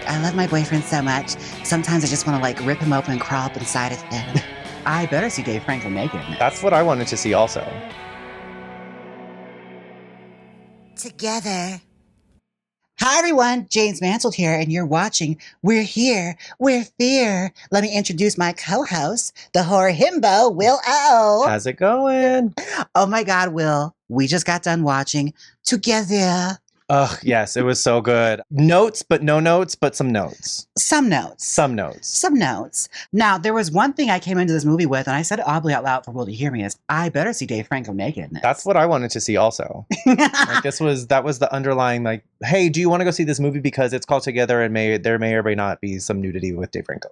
I love my boyfriend so much. Sometimes I just want to like rip him open and crawl up inside of him. I better see Dave Franco naked. That's what I wanted to see also. Together. Hi everyone, Jaymes Mansfield here, and you're watching We're Here, We're Fear. Let me introduce my co-host, the horror himbo, Will O. How's it going? Oh my God, Will, we just got done watching Together. Ugh, yes, it was so good. Notes, but no notes, but some notes. Some notes. Some notes. Some notes. Now, there was one thing I came into this movie with, and I said it audibly out loud for Will to hear me, is I better see Dave Franco naked in this. That's what I wanted to see also. Like that was the underlying, like, hey, do you want to go see this movie because it's called Together and there may or may not be some nudity with Dave Franco?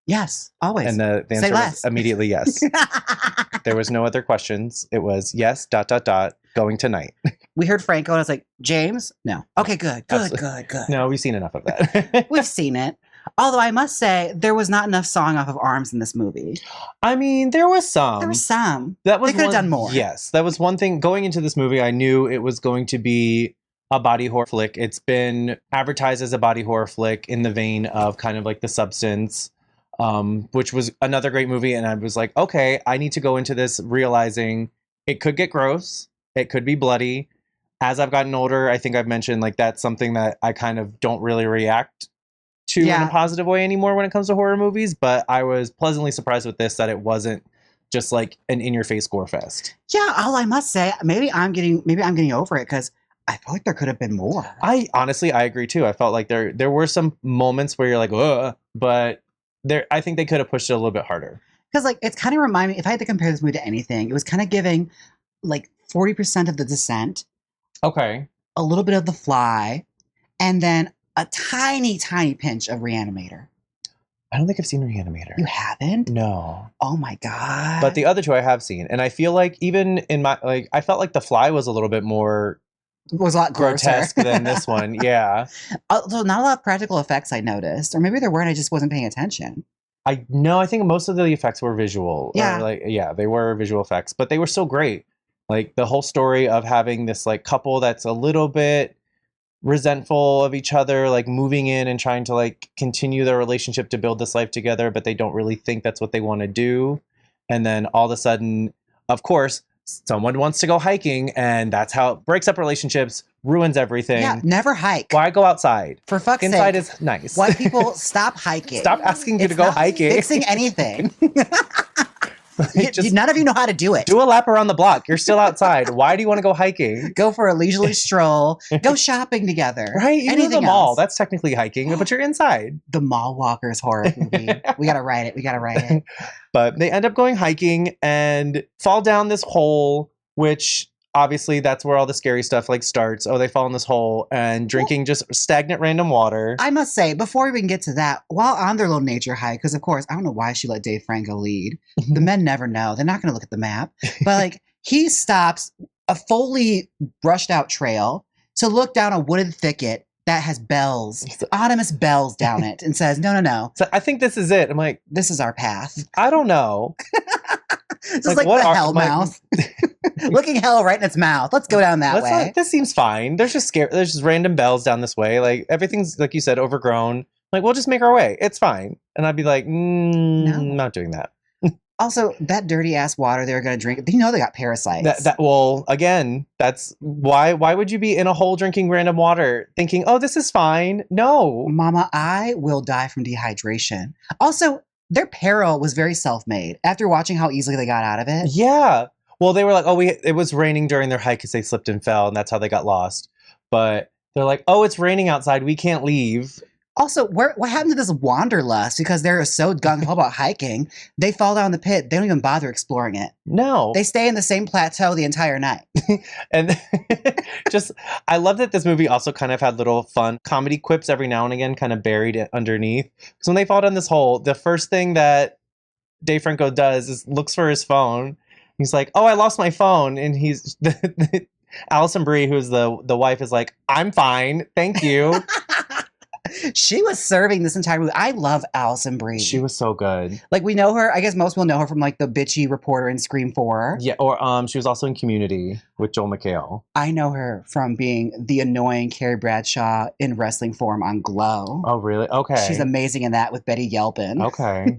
Yes, always. And the answer was immediately yes. There was no other questions. It was yes, ... going tonight. We heard Franco and I was like, James? No. Okay, good. No, we've seen enough of that. We've seen it. Although I must say, there was not enough sawing off of arms in this movie. I mean, there was some. There was some. They could have done more. Yes, that was one thing. Going into this movie, I knew it was going to be a body horror flick. It's been advertised as a body horror flick in the vein of kind of like The Substance, which was another great movie. And I was like, okay, I need to go into this realizing it could get gross. It could be bloody. As I've gotten older, I think I've mentioned like that's something that I kind of don't really react to in a positive way anymore when it comes to horror movies. But I was pleasantly surprised with this that it wasn't just like an in-your-face gore fest. Yeah, all I must say, maybe I'm getting over it because I feel like there could have been more. I agree too. I felt like there were some moments where you're like, ugh, but I think they could have pushed it a little bit harder. Because like it's kind of reminding me, if I had to compare this movie to anything, it was kind of giving like 40% of The Descent. Okay. A little bit of The Fly, and then a tiny, tiny pinch of Reanimator. I don't think I've seen Reanimator. You haven't? No. Oh my God. But the other two I have seen. And I feel like even in my, like, I felt like The Fly was a little bit more... It was a lot grotesque than this one. Yeah. So not a lot of practical effects I noticed. Or maybe there were and I just wasn't paying attention. I think most of the effects were visual. Yeah. They were visual effects. But they were still great. Like the whole story of having this like couple that's a little bit resentful of each other, like moving in and trying to like continue their relationship to build this life together, but they don't really think that's what they want to do. And then all of a sudden, of course, someone wants to go hiking and that's how it breaks up relationships, ruins everything. Yeah, never hike. Why go outside? For fuck's sake. Inside is nice. Why people stop hiking? Stop asking you to go hiking. Fixing anything. None of you know how to do it. Do a lap around the block. You're still outside. Why do you want to go hiking? Go for a leisurely stroll. Go shopping together. Right? You know the mall. That's technically hiking, but you're inside. The Mall Walkers horror movie. We got to write it. But they end up going hiking and fall down this hole, which obviously that's where all the scary stuff like starts. Oh, they fall in this hole and drinking just stagnant random water. I must say, before we can get to that, while on their little nature hike, because of course, I don't know why she let Dave Franco lead. The men never know. They're not going to look at the map. But like he stops a fully brushed out trail to look down a wooded thicket that has bells, ominous bells down it, and says, no. So I think this is it. I'm like, this is our path. I don't know. It's like the hell mouth. Looking hell right in its mouth. Let's go down that way. This seems fine. There's just random bells down this way. Like everything's, like you said, overgrown. Like we'll just make our way. It's fine. And I'd be like, no, I'm not doing that. Also, that dirty ass water they were going to drink. You know they got parasites. Well, again, that's why would you be in a hole drinking random water thinking, oh, this is fine? No. Mama, I will die from dehydration. Also, their peril was very self-made after watching how easily they got out of it. Yeah. Well, they were like, oh, it was raining during their hike because they slipped and fell, and that's how they got lost. But they're like, oh, it's raining outside. We can't leave. Also, what happened to this wanderlust? Because they're so gung-ho about hiking, they fall down the pit. They don't even bother exploring it. No. They stay in the same plateau the entire night. And I love that this movie also kind of had little fun comedy quips every now and again, kind of buried underneath. So when they fall down this hole, the first thing that Dave Franco does is looks for his phone. He's like, oh, I lost my phone. And he's Alison Brie, who's the wife, is like, I'm fine. Thank you. She was serving this entire movie. I love Alison Bries. She was so good. Like, we know her. I guess most people know her from like the bitchy reporter in Scream 4. Yeah, or she was also in Community with Joel McHale. I know her from being the annoying Carrie Bradshaw in wrestling form on Glow. Oh, really? Okay. She's amazing in that with Betty Yelpin. Okay.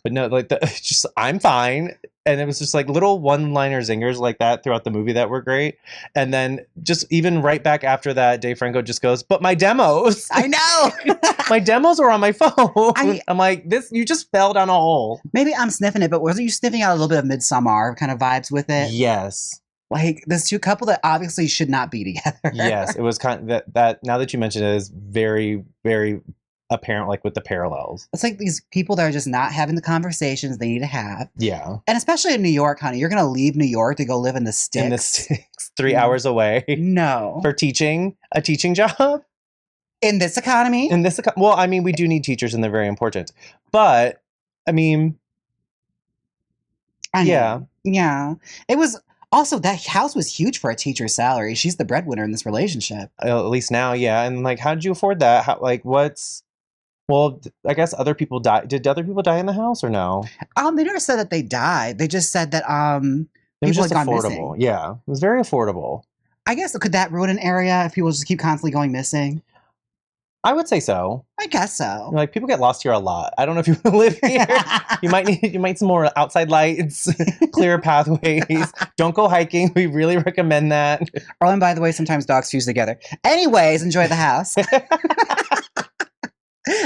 But no, like just I'm fine. And it was just like little one-liner zingers like that throughout the movie that were great. And then just even right back after that, Dave Franco just goes, "But my demos." I know. My demos were on my phone. I'm like, this, you just fell down a hole. Maybe I'm sniffing it, but wasn't you sniffing out a little bit of Midsommar kind of vibes with it? Yes. Like this two couple that obviously should not be together. Yes, it was kind of that now that you mention it is very, very apparent, like with the parallels. It's like these people that are just not having the conversations they need to have. Yeah. And especially in New York, honey. You're going to leave New York to go live in the sticks. In the sticks, 3 hours away. No. For teaching, a teaching job. In this economy? Well, I mean, we do need teachers and they're very important. But, I mean, yeah. Yeah. It was, also, that house was huge for a teacher's salary. She's the breadwinner in this relationship. At least now, yeah. And like, how did you afford that? How, like, well, I guess other people died. Did other people die in the house or no? They never said that they died. They just said that it was people just had gone affordable. missing. Yeah, it was very affordable. I guess, could that ruin an area if people just keep constantly going missing? I would say so. I guess so. Like, people get lost here a lot. I don't know if you want to live here. You might need some more outside lights, clearer pathways. Don't go hiking. We really recommend that. Oh, and by the way, sometimes dogs fuse together. Anyways, enjoy the house.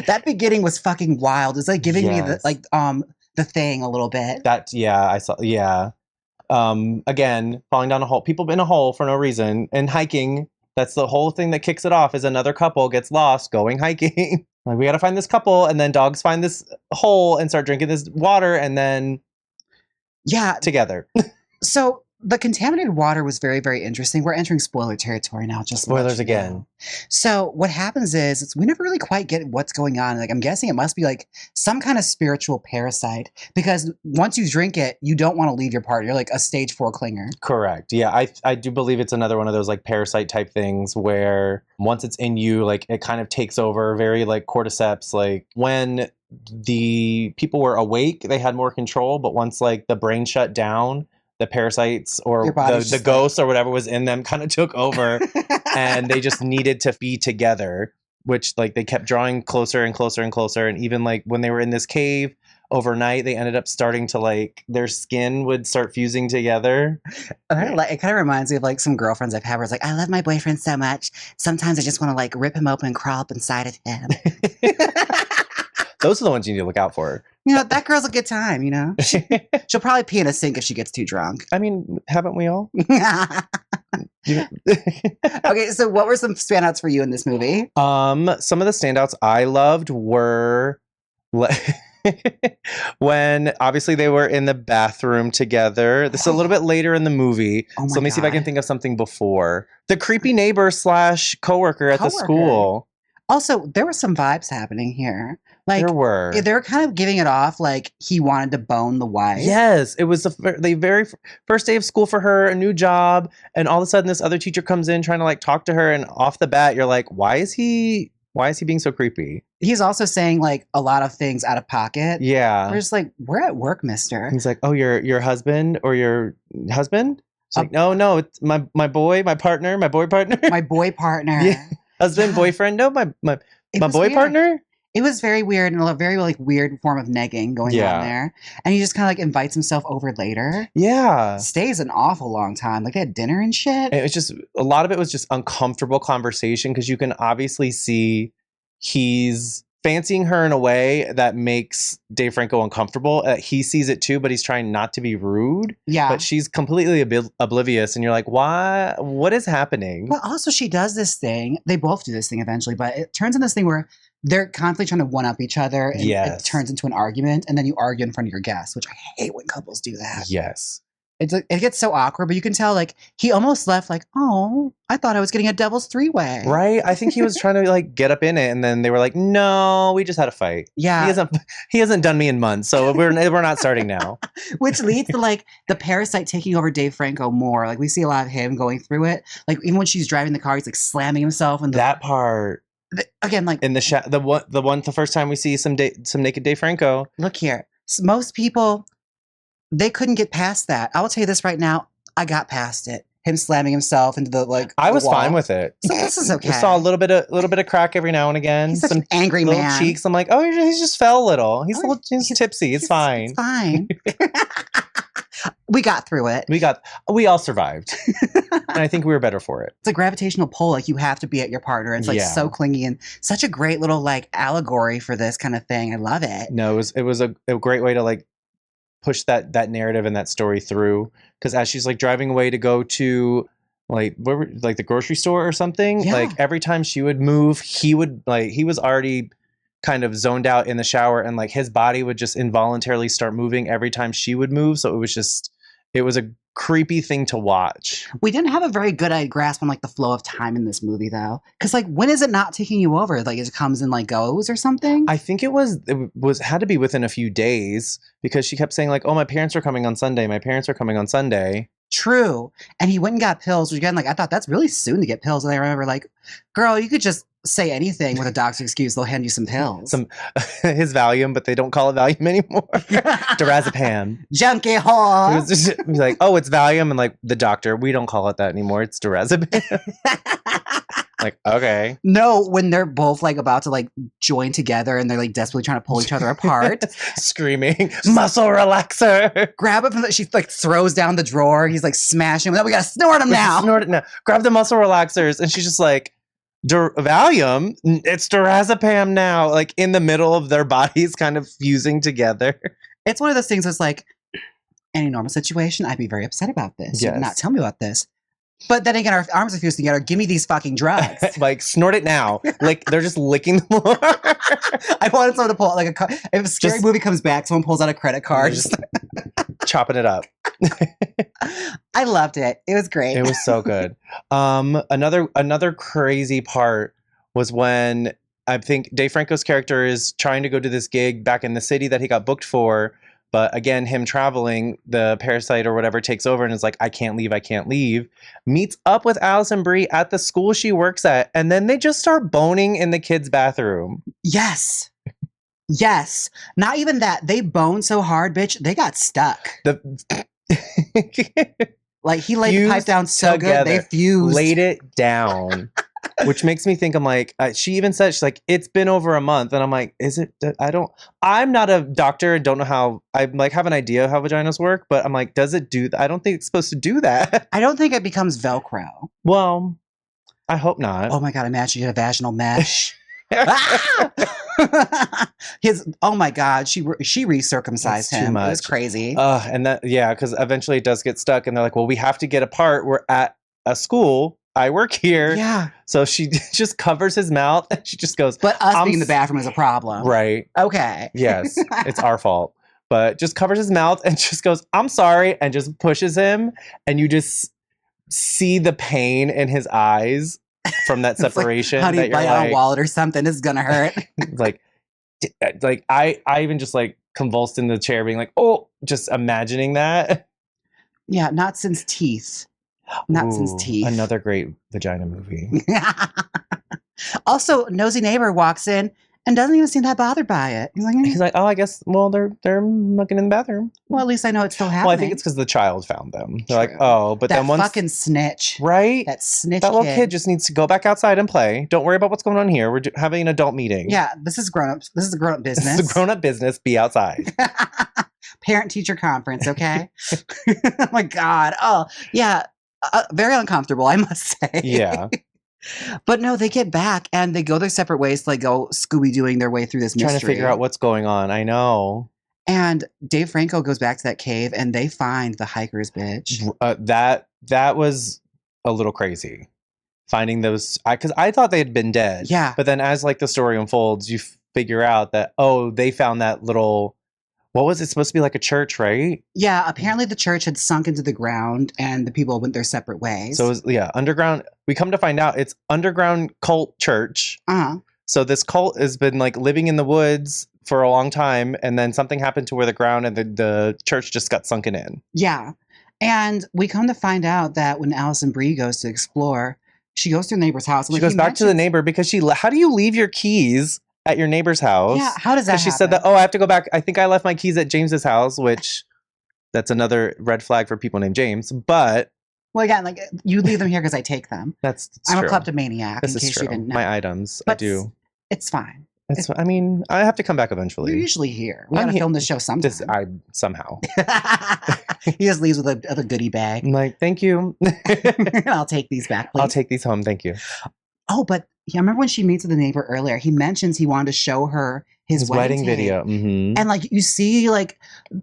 That beginning was fucking wild. It's like giving me the Thing a little bit. I saw. Yeah. Again, falling down a hole. People in a hole for no reason and hiking. That's the whole thing that kicks it off. Is another couple gets lost going hiking. Like, we got to find this couple, and then dogs find this hole and start drinking this water, and then together. So the contaminated water was very, very interesting. We're entering spoiler territory now. Just spoilers again. So what happens is we never really quite get what's going on. Like, I'm guessing it must be like some kind of spiritual parasite, because once you drink it, you don't want to leave your partner. You're like a stage 4 clinger. Correct. Yeah, I do believe it's another one of those like parasite type things where once it's in you, like it kind of takes over. Very like cordyceps. Like when the people were awake, they had more control, but once like the brain shut down, the parasites or the ghosts or whatever was in them kind of took over and they just needed to be together, which like they kept drawing closer and closer and closer. And even like when they were in this cave overnight, they ended up starting to like their skin would start fusing together. It kind of reminds me of like some girlfriends I've had where it's like, I love my boyfriend so much. Sometimes I just want to like rip him open and crawl up inside of him. Those are the ones you need to look out for. You know, that girl's a good time, you know? She'll probably pee in a sink if she gets too drunk. I mean, haven't we all? Okay, so what were some standouts for you in this movie? Some of the standouts I loved were when obviously they were in the bathroom together. This is a little bit later in the movie. So let me see if I can think of something before. The creepy neighbor / coworker at the school. Also, there were some vibes happening here. Like, there were. They were kind of giving it off like he wanted to bone the wife. Yes, it was the very first day of school for her, a new job, and all of a sudden this other teacher comes in trying to like talk to her, and off the bat you're like, why is he being so creepy? He's also saying like a lot of things out of pocket. Yeah. We're just like, we're at work, mister. He's like, oh, your husband or your husband? It's like, no, it's my boy partner. My boy partner. Yeah. Husband, boyfriend? No, my boy partner? It was very weird and a very like weird form of negging going on there. And he just kind of like invites himself over later. Yeah. Stays an awful long time. Like they had dinner and shit. And it was just, a lot of it was just uncomfortable conversation because you can obviously see he's fancying her in a way that makes Dave Franco uncomfortable. He sees it too, but he's trying not to be rude. Yeah. But she's completely oblivious. And you're like, why? What is happening? Well, also she does this thing. They both do this thing eventually, but it turns into this thing where they're constantly trying to one-up each other. And it turns into an argument. And then you argue in front of your guests, which I hate when couples do that. Yes. It gets so awkward, but you can tell like he almost left like, oh, I thought I was getting a devil's 3-way. Right? I think he was trying to like get up in it, and then they were like, no, we just had a fight. Yeah. He hasn't done me in months, so we're not starting now. Which leads to like the parasite taking over Dave Franco more. Like we see a lot of him going through it. Like even when she's driving the car, he's like slamming himself. That part. Again, like in the first time we see some naked Dave Franco. Look here, most people, they couldn't get past that. I will tell you this right now. I got past it. Him slamming himself into the I was wall. fine with it. So this is okay. We saw a little bit of crack every now and again. He's such an angry little man. cheeks. I'm like, oh, he just fell a little. He's tipsy. It's fine. It's fine. We got through it. We all survived. And I think we were better for it. It's a gravitational pull. Like, you have to be at your partner. It's like so clingy and such a great little like allegory for this kind of thing. I love it. No, it was a great way to like push that narrative and that story through. Because as she's like driving away to go to like the grocery store or something, like every time she would move, he was already kind of zoned out in the shower, and like his body would just involuntarily start moving every time she would move. So it was a creepy thing to watch. We didn't have a very good grasp on like the flow of time in this movie though, because like when is it not taking you over? Like it comes and like goes or something. I think it had to be within a few days, because she kept saying like, oh, my parents are coming on Sunday, my parents are coming on Sunday. True. And he went and got pills, which again, like I thought that's really soon to get pills. And I remember like, girl, you could just say anything with a doctor's excuse, they'll hand you some pills. His Valium, but they don't call it Valium anymore. Dirazepam. Junkie whore. He was like, oh, it's Valium, and like the doctor, we don't call it that anymore. It's Dirazepam. Like, okay. No, when they're both like about to like join together and they're like desperately trying to pull each other apart. Screaming, muscle relaxer. Grab it from she like throws down the drawer. He's like smashing him. We gotta snort him now. Snort it now. Grab the muscle relaxers. And she's just like, Valium? It's Dirazepam now. Like in the middle of their bodies kind of fusing together. It's one of those things that's like, in a normal situation, I'd be very upset about this. Yes. You did not tell me about this. But then again, our arms are fused together. Give me these fucking drugs. Like, snort it now. Like, they're just licking the floor. I wanted someone to pull out like if a scary movie comes back, someone pulls out a credit card. Just chopping it up. I loved it. It was great. It was so good. Another crazy part was when I think Dave Franco's character is trying to go to this gig back in the city that he got booked for. But again, him traveling, the parasite or whatever takes over and is like, I can't leave. Meets up with Alison Brie at the school she works at. And then they just start boning in the kids' bathroom. Yes. Yes. Not even that. They boned so hard, bitch, they got stuck. Like, he laid the pipe down so together. Good, they fused. Laid it down. Which makes me think, I'm like, she even said, she's like, it's been over a month. And I'm like, is it? I'm not a doctor and don't know how, I like have an idea how vaginas work, but I'm like, does it do that? I don't think it's supposed to do that. I don't think it becomes Velcro. Well, I hope not. Oh my God, imagine you had a vaginal mesh. Oh my God, she recircumcised him. It was crazy. And that, because eventually it does get stuck and they're like, well, we have to get apart. We're at a school. I work here. Yeah. So she just covers his mouth and she just goes, but us being in the bathroom is a problem. Right. Okay. Yes. It's our fault. But just covers his mouth and just goes, I'm sorry, and just pushes him. And you just see the pain in his eyes from that separation. Like, honey, bite on a wallet or something. This is going to hurt. like I even just like convulsed in the chair being like, oh, just imagining that. Yeah. Not since Teeth. Since Teeth. Another great vagina movie. Also, nosy neighbor walks in and doesn't even seem that bothered by it. He's like, oh, I guess, well, they're mucking in the bathroom. Well, at least I know it's still happening. Well, I think it's because the child found them. They're like, oh, but then once... fucking snitch. Right? That snitch That little kid just needs to go back outside and play. Don't worry about what's going on here. We're having an adult meeting. Yeah, this is grown-ups. This is a grown-up business. This is a grown-up business. Be outside. Parent-teacher conference, okay? Oh, my God. Oh, yeah. Very uncomfortable, I must say. Yeah. But no, they get back and they go their separate ways to like go Scooby-Dooing their way through this mystery. Trying to figure out what's going on. I know. And Dave Franco goes back to that cave and they find the hiker's bitch. That was a little crazy. Finding those, because I thought they had been dead. Yeah. But then as like the story unfolds, you figure out that, oh, they found that little... What was it supposed to be, like a church, right? Yeah, apparently the church had sunk into the ground and the people went their separate ways. So it was, underground. We come to find out it's underground cult church. Uh-huh. So this cult has been like living in the woods for a long time, and then something happened to where the ground and the church just got sunken in. Yeah. And we come to find out that when Alison Brie goes to explore, She goes to her neighbor's house. She goes back to the neighbor because how do you leave your keys at your neighbor's house? Yeah, how does that happen? She said that, I have to go back. I think I left my keys at James's house, which that's another red flag for people named James. But well, again, like you leave them here because I take them. That's I'm true. a kleptomaniac. This in is case true. You didn't know. My items, but I do. It's fine. I mean, I have to come back eventually. You're usually here. We gotta film the show sometime. Somehow. He just leaves with a goodie bag. I'm like, thank you. I'll take these back, please. I'll take these home. Thank you. Oh, but I remember when she meets with the neighbor earlier, he mentions he wanted to show her his wedding video. Mm-hmm. And like you see like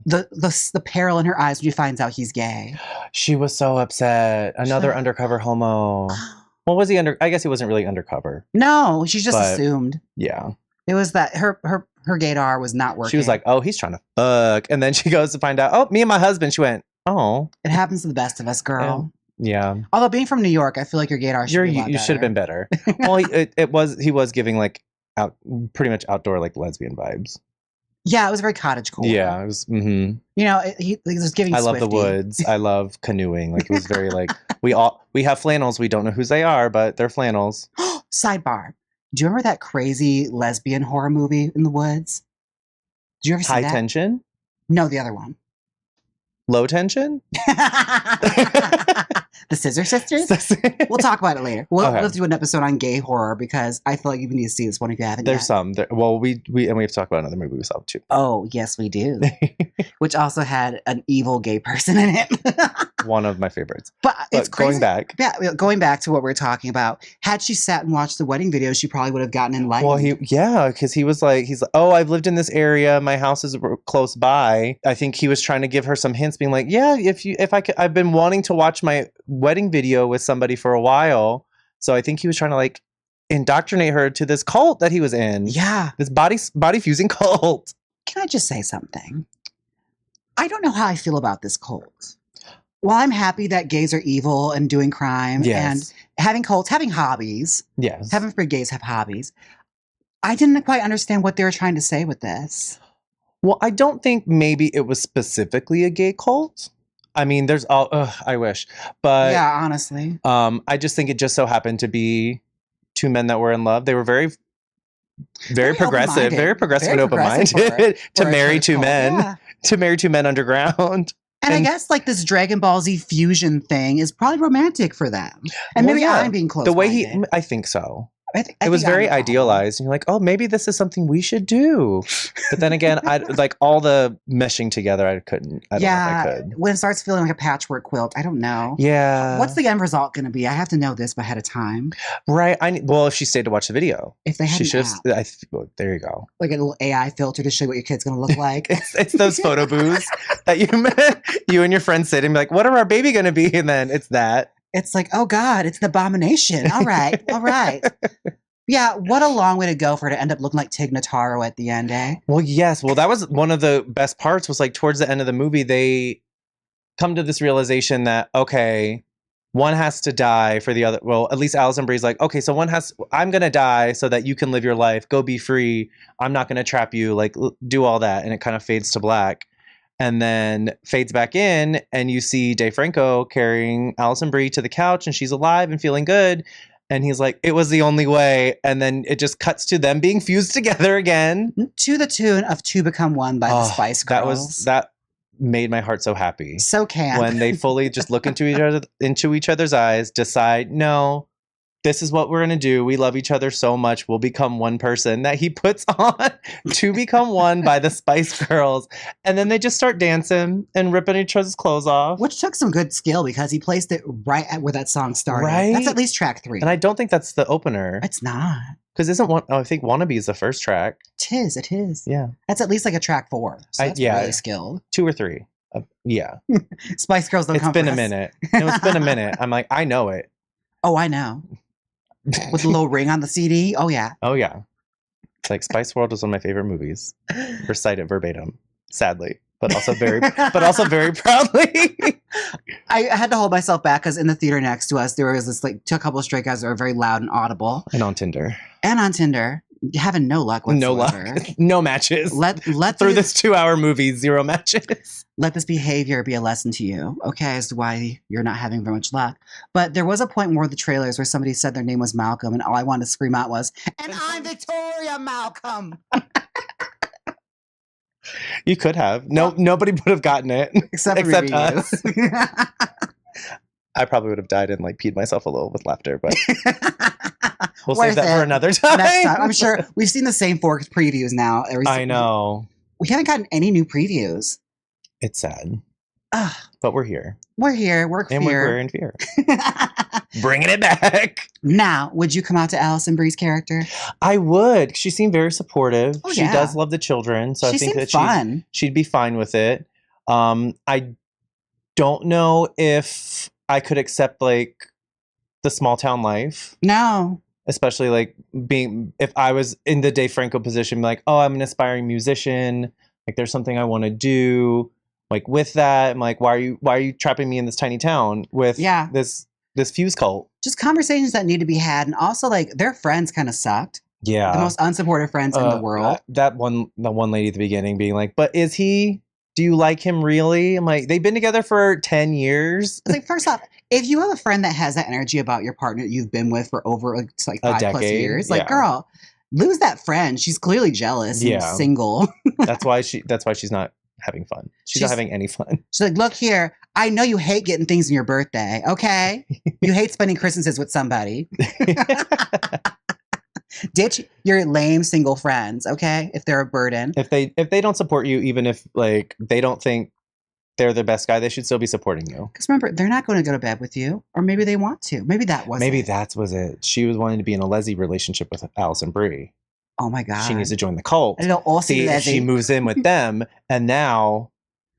the peril in her eyes when she finds out he's gay. She was so upset. Another undercover homo. Well, was he I guess he wasn't really undercover. No, she just assumed. Yeah. It was that her gaydar was not working. She was like, oh, he's trying to fuck. And then she goes to find out, oh, me and my husband. She went, oh. It happens to the best of us, girl. Yeah. Although being from New York, I feel like your gaydar should be a lot you should have been better. Well, he was giving like pretty much outdoor like lesbian vibes. Yeah, it was very cottagecore. Yeah, it was. Mm-hmm. You know, he was giving. I love the woods. I love canoeing. Like it was very like we have flannels. We don't know whose they are, but they're flannels. Sidebar: do you remember that crazy lesbian horror movie in the woods? Did you ever see that? High Tension? No, the other one. Low Tension? The Scissor Sisters? We'll talk about it later. We'll do an episode on gay horror because I feel like you need to see this one if you haven't There's yet. some. We have to talk about another movie we saw too. Oh, yes, we do. Which also had an evil gay person in it. One of my favorites. But it's crazy. Going back. Yeah, going back to what we were talking about. Had she sat and watched the wedding video, she probably would have gotten enlightened. Well, because he's like, oh, I've lived in this area. My house is close by. I think he was trying to give her some hints, being like, yeah, if I could, I've been wanting to watch my wedding video with somebody for a while. So I think he was trying to like indoctrinate her to this cult that he was in. Yeah. This body fusing cult. Can I just say something? I don't know how I feel about this cult. While I'm happy that gays are evil and doing crime and having cults, having hobbies. Yes. Heaven forbid gays have hobbies. I didn't quite understand what they were trying to say with this. Well, I don't think maybe it was specifically a gay cult. I mean, there's I wish. But yeah, honestly. I just think it just so happened to be two men that were in love. They were very progressive and open-minded to marry two men. Yeah. To marry two men underground. And I guess like this Dragon Ball Z fusion thing is probably romantic for them. And maybe I'm being close. The way I think so. It was very idealized. And you're like, oh, maybe this is something we should do. But then again, I like all the meshing together. I couldn't. I don't know if I could. When it starts feeling like a patchwork quilt, I don't know. Yeah. What's the end result going to be? I have to know this ahead of time. Right. Well, if she stayed to watch the video. If they had there you go. Like a little AI filter to show you what your kid's going to look like. it's those photo booths that you and your friends sit and be like, what are our baby going to be? And then it's that. It's like, oh God, it's an abomination. All right. All right. Yeah, what a long way to go for her to end up looking like Tig Notaro at the end, eh? Well, yes. Well, that was one of the best parts was like towards the end of the movie, they come to this realization that, okay, one has to die for the other. Well, at least Alison Bries like, okay, so I'm going to die so that you can live your life. Go be free. I'm not going to trap you. Like, do all that. And it kind of fades to black. And then fades back in, and you see Dave Franco carrying Alison Brie to the couch, and she's alive and feeling good. And he's like, it was the only way. And then it just cuts to them being fused together again. To the tune of Two Become One by the Spice Girls. That made my heart so happy. So camp. When they fully just look into each other's eyes, decide, no, this is what we're going to do. We love each other so much. We'll become one person. That he puts on To Become One by the Spice Girls. And then they just start dancing and ripping each other's clothes off. Which took some good skill because he placed it right at where that song started. Right? That's at least track 3. And I don't think that's the opener. It's not. Because I think Wannabe is the first track. It is. Yeah. That's at least like a track 4. So that's really skilled. 2 or 3. Yeah. Spice Girls don't come It's been a minute. It's been a minute. I'm like, I know it. Oh, I know. With the little ring on the CD. Oh, yeah. Oh, yeah. It's like Spice World was one of my favorite movies. Recite it verbatim, sadly, but also very proudly. I had to hold myself back because in the theater next to us, there was this a couple of straight guys that were very loud and audible. And on Tinder. having no luck No whatsoever. luck. No matches. Let Through this 2-hour movie, 0 matches. Let this behavior be a lesson to you, okay, as to why you're not having very much luck. But there was a point in one of the trailers where somebody said their name was Malcolm, and all I wanted to scream out was, "And I'm Victoria Malcolm!" You could have. No, nobody would have gotten it. Except us. I probably would have died and like peed myself a little with laughter, but we'll save that for another time. Next time. I'm sure we've seen the same 4 previews now. I know. We haven't gotten any new previews. It's sad. Ugh. But we're here. We're here. We're and here. We're in fear. Bringing it back. Now, would you come out to Alison Brie's character? I would. She seemed very supportive. Oh, she does love the children, so I think that fun. she'd be fine with it. I don't know if I could accept like the small town life. No. Especially like if I was in the Dave Franco position, like, oh, I'm an aspiring musician. Like there's something I want to do. Like with that, I'm like, why are you trapping me in this tiny town with this fuse cult? Just conversations that need to be had, and also like their friends kind of sucked. Yeah, the most unsupportive friends in the world. The one lady at the beginning being like, "But is he? Do you like him really?" I'm like, they've been together for 10 years. It's like, first off, if you have a friend that has that energy about your partner that you've been with for over like 5+ years, like girl, lose that friend. She's clearly jealous and single. That's why she's not having fun. She's not having any fun. She's like, look here, I know you hate getting things on your birthday, okay? You hate spending Christmases with somebody. Ditch your lame single friends, okay? If they're a burden. If they don't support you, even if like they don't think they're the best guy, they should still be supporting you. Because remember, they're not going to go to bed with you, or maybe they want to. Maybe that was it. She was wanting to be in a lesbian relationship with Alison Brie. Oh my God. She needs to join the cult. See, if she moves in with them, and now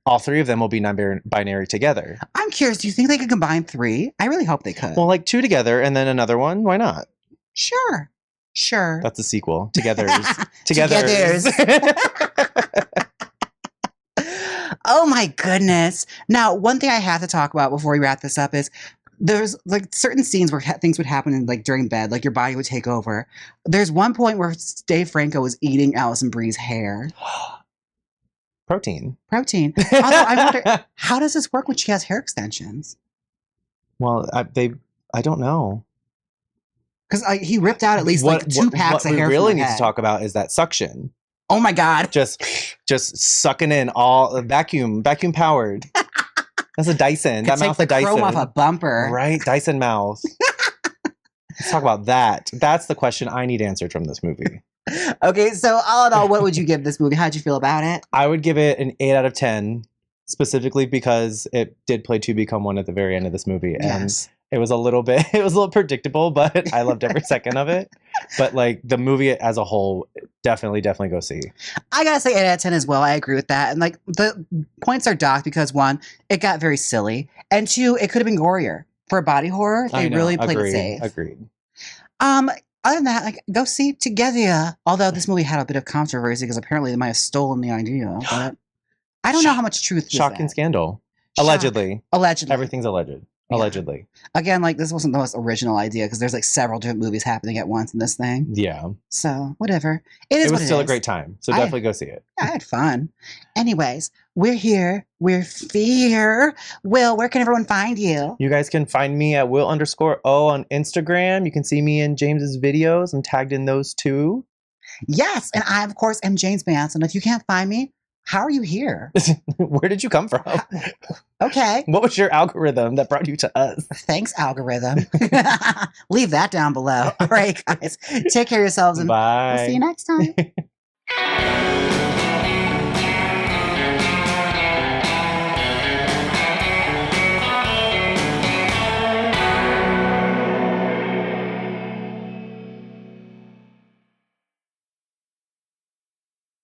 all 3 of them will be non-binary together. I'm curious, do you think they could combine 3? I really hope they could. Well, like 2 together and then another one. Why not? Sure. That's a sequel. Togethers. Togethers. Oh my goodness. Now, one thing I have to talk about before we wrap this up is there's like certain scenes where things would happen in, like during bed, like your body would take over. There's one point where Dave Franco was eating Alison Brie's hair. Protein. Although I wonder, how does this work when she has hair extensions? Well, I don't know. Because he ripped out at least 2 packs of hair. What we really need to talk about is that suction. Oh my God! Just sucking in all vacuum powered. That's a Dyson. That mouth of Dyson. Chrome off a bumper. Right, Dyson mouth. Let's talk about that. That's the question I need answered from this movie. Okay, so all in all, what would you give this movie? How'd you feel about it? I would give it an 8 out of 10, specifically because it did play 2 Become 1 at the very end of this movie. Yes. And it was a little predictable, but I loved every second of it. But like the movie as a whole, definitely go see. I gotta say 8 out of 10 as well. I agree with that. And like the points are docked because 1, it got very silly, and 2, it could have been gorier. For a body horror, they really played it safe. Agreed. Other than that, like go see Together. Although this movie had a bit of controversy because apparently they might have stolen the idea, but I don't know how much truth. Shock and scandal. Allegedly. Everything's alleged. Yeah. Allegedly. Again, like this wasn't the most original idea because there's like several different movies happening at once in this thing. Yeah. So whatever. It was still a great time. So definitely go see it. I had fun. Anyways, we're here. We're fear. Will, where can everyone find you? You guys can find me at Will_O on Instagram. You can see me in James's videos. I'm tagged in those too. Yes. And I, of course, am Jaymes Mansfield. If you can't find me, how are you here? Where did you come from? Okay. What was your algorithm that brought you to us? Thanks, algorithm. Leave that down below. All right, guys. Take care of yourselves. And Bye. we'll see you next time.